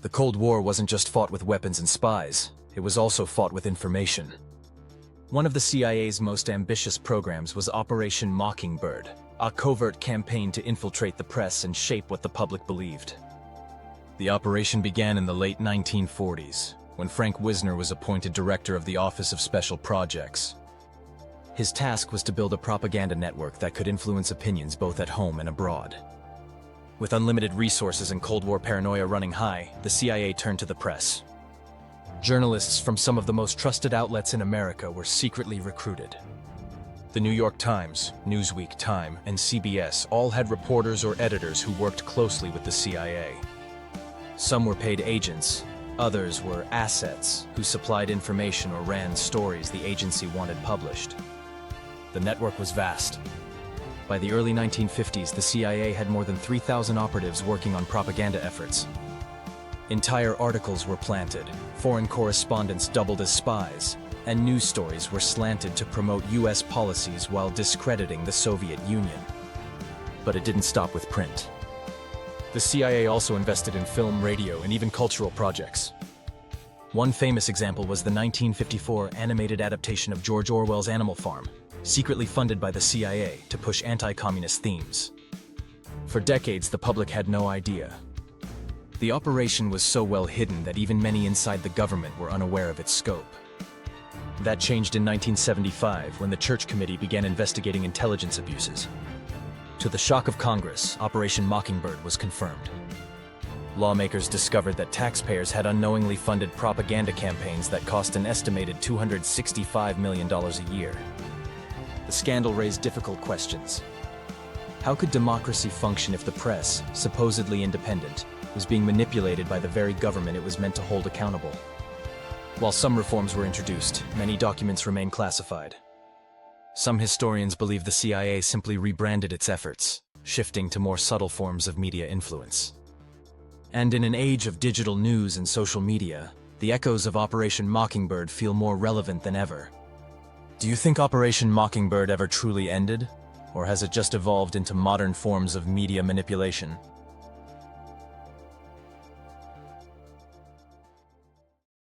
The Cold War wasn't just fought with weapons and spies, it was also fought with information. One of the CIA's most ambitious programs was Operation Mockingbird, a covert campaign to infiltrate the press and shape what the public believed. The operation began in the late 1940s, when Frank Wisner was appointed director of the Office of Special Projects. His task was to build a propaganda network that could influence opinions both at home and abroad. With unlimited resources and Cold War paranoia running high, the CIA turned to the press. Journalists from some of the most trusted outlets in America were secretly recruited. The New York Times, Newsweek, Time, and CBS all had reporters or editors who worked closely with the CIA. Some were paid agents, others were assets who supplied information or ran stories the agency wanted published. The network was vast. By the early 1950s, the CIA had more than 3,000 operatives working on propaganda efforts. Entire articles were planted, foreign correspondents doubled as spies, and news stories were slanted to promote US policies while discrediting the Soviet Union. But it didn't stop with print. The CIA also invested in film, radio, and even cultural projects. One famous example was the 1954 animated adaptation of George Orwell's Animal Farm, secretly funded by the CIA to push anti-communist themes. For decades, the public had no idea. The operation was so well hidden that even many inside the government were unaware of its scope. That changed in 1975 when the Church Committee began investigating intelligence abuses. To the shock of Congress, Operation Mockingbird was confirmed. Lawmakers discovered that taxpayers had unknowingly funded propaganda campaigns that cost an estimated $265 million a year. The scandal raised difficult questions. How could democracy function if the press, supposedly independent, was being manipulated by the very government it was meant to hold accountable? While some reforms were introduced, many documents remain classified. Some historians believe the CIA simply rebranded its efforts, shifting to more subtle forms of media influence. And in an age of digital news and social media, the echoes of Operation Mockingbird feel more relevant than ever. Do you think Operation Mockingbird ever truly ended? Or has it just evolved into modern forms of media manipulation?